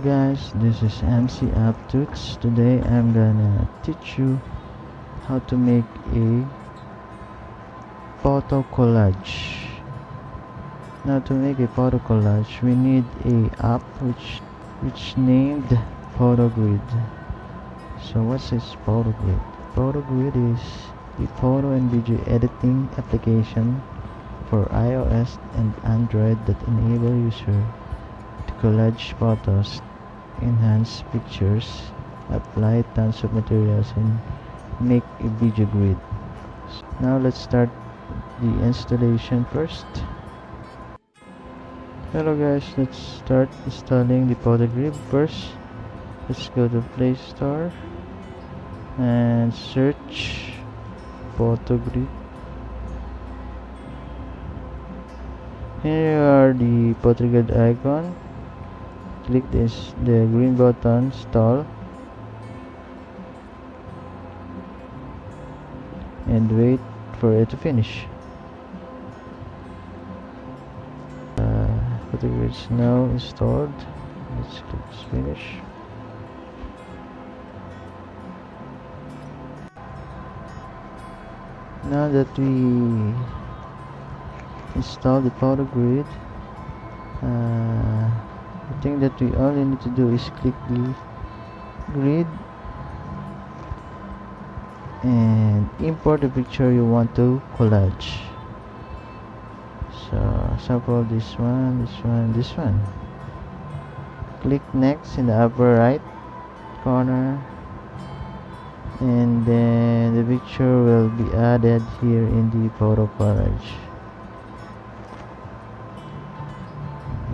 guys, this is MC Aptux. Today I'm gonna teach you how to make a photo collage. Now to make a photo collage we need a app which named PhotoGrid. So what's this PhotoGrid? PhotoGrid is the photo and video editing application for iOS and Android that enable user to collage photos, enhance pictures, apply tons of materials, and make a video grid. Now let's start the installation first. Hello guys, let's start installing the PhotoGrid first. Let's go to Play Store and search PhotoGrid. Here are the PhotoGrid icon. Click the green button, install, and wait for it to finish. PhotoGrid is now installed. Let's click finish. Now that we install the PhotoGrid, the thing that we only need to do is click the grid and import the picture you want to collage. So sample this one. Click next in the upper right corner, and then the picture will be added here in the photo collage.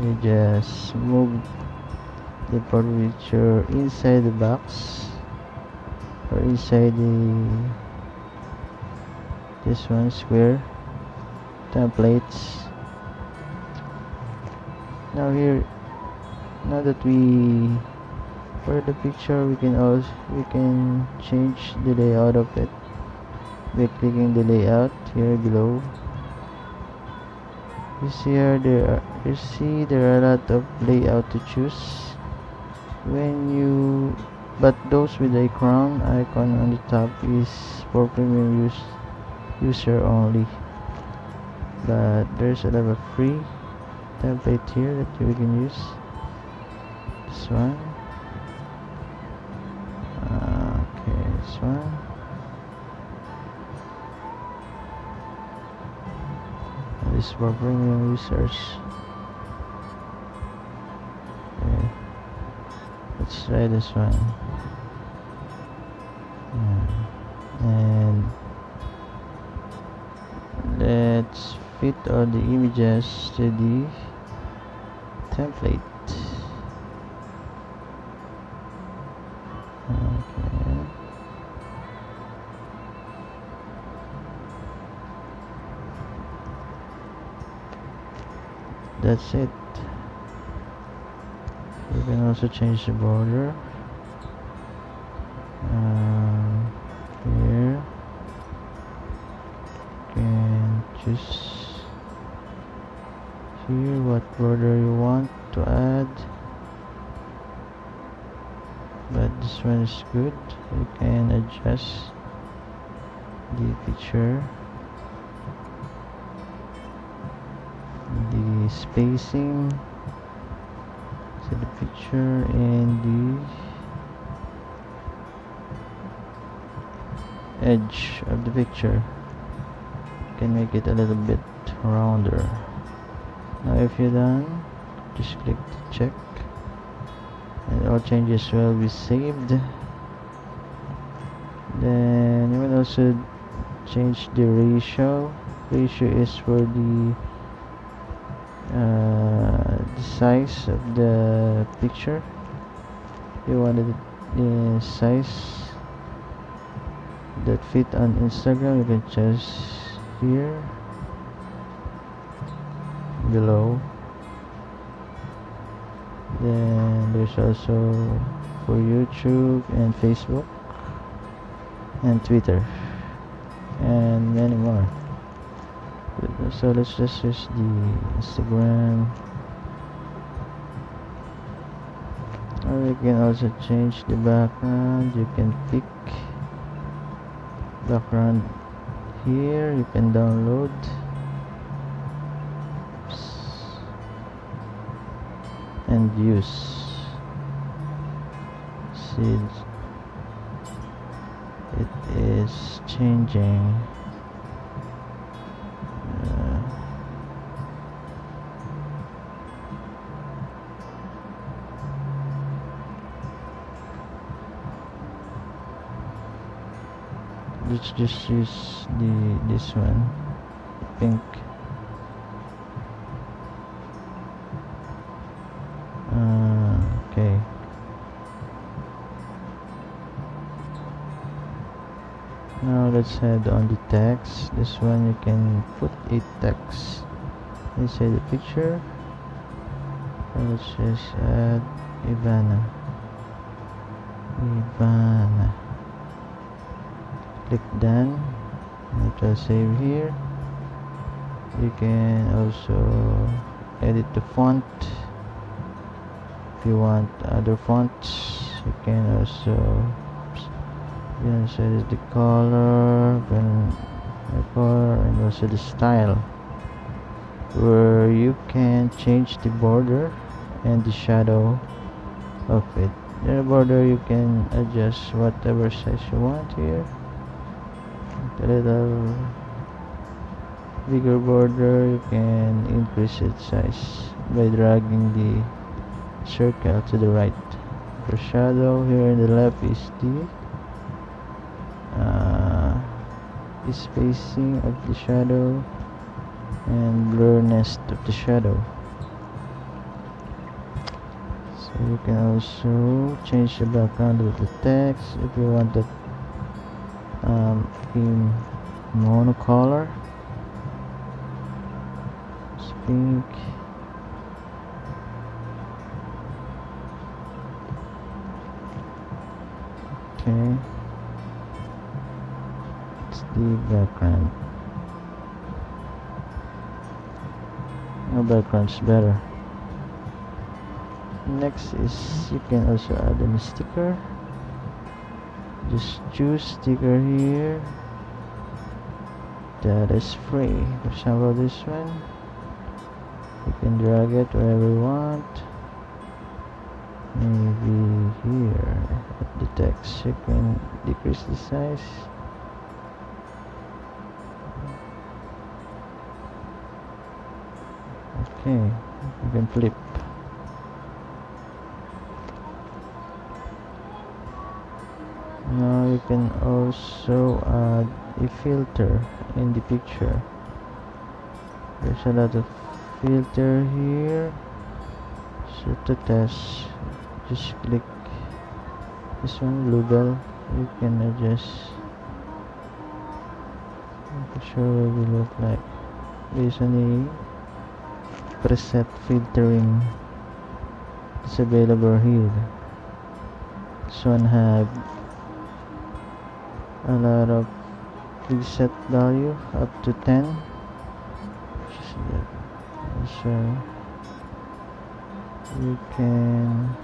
You just move the picture inside the box or inside this one square templates. Now that we for the picture, we can change the layout of it by clicking the layout here below. You see here there are a lot of layout to choose. But those with a crown icon on the top is for premium user only. But there's a lot of free template here that we can use. This one. Okay, this one. This is for premium users. Okay. Let's try this one. And let's fit all the images to the template. Okay. That's it. You can also change the border. Here you can choose here what border you want to add, but this one is good. You can adjust the picture, the spacing to the picture, and the edge of the picture. You can make it a little bit rounder. Now if you're done, just click the check and all changes will be saved. Then you will also change the ratio. Ratio is for the size of the picture. You wanted the size that fit on Instagram, you can choose here below. Then there's also for YouTube and Facebook and Twitter and many more. So let's just use the Instagram. Or you can also change the background. You can pick background here. You can download. And use. See, it is changing. Let's just use this one, pink. Okay. Now let's head on the text. This one you can put a text inside the picture. And let's just add Ivana. Click done. It will save here. You can also edit the font. If you want other fonts, you can also edit the color and also the style, where you can change the border and the shadow of it. The border you can adjust whatever size you want here. A little bigger border, you can increase its size by dragging the circle to the right. For shadow, here in the left is the spacing of the shadow and blurriness of the shadow. So you can also change the background of the text if you want that in monocolor. It's pink. Okay, it's the background. Now background's better. Next is you can also add a sticker. Just choose sticker here that is free. For example, this one, you can drag it wherever you want. Maybe here at the text, you can decrease the size. Okay, you can flip. Now you can also add a filter in the picture. There's a lot of filter here. So to test, just click this one, label. You can adjust the picture will look like based on the preset filtering that's available here. This one have a lot of preset value up to 10. So you can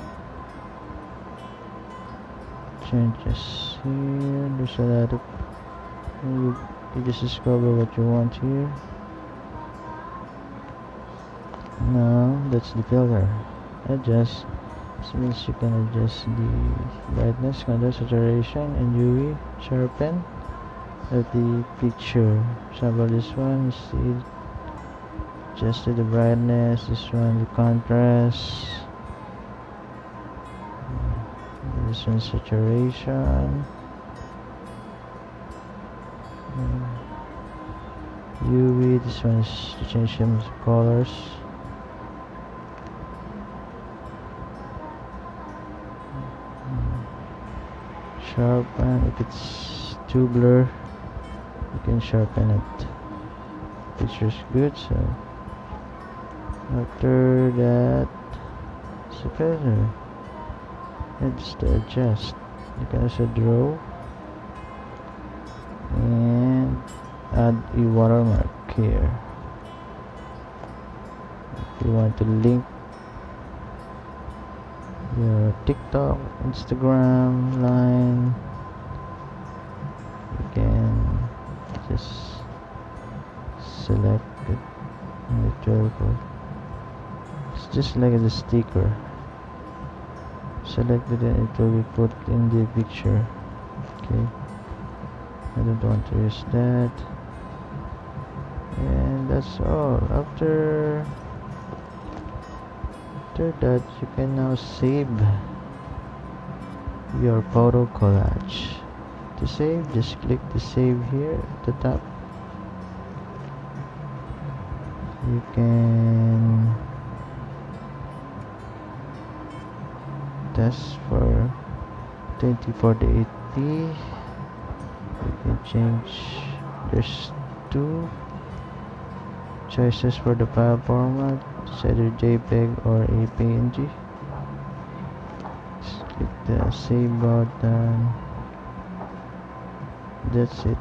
change this here. There's a lot of you just discover what you want here. Now that's the filter. Adjust. This means you can adjust the brightness, contrast, saturation, and UV sharpen of the picture. Example, this one, you see, adjusted the brightness. This one, the contrast. This one, saturation. UV. This one is to change some colors. Sharpen. If it's too blur, you can sharpen it. Picture's good, so after that, it's a filter. It's to adjust. You can also draw and add a watermark here. If you want to link your TikTok, Instagram, Line. You can just select it and it will put. It's just like the sticker. Select it and it will be put in the picture. Okay, I don't want to use that. And that's all. After that, you can now save your photo collage. To save, just click the save here at the top. You can test for 2048p. You can change. There's two choices for the file format. It's either JPEG or a PNG. Just click the save button. That's it.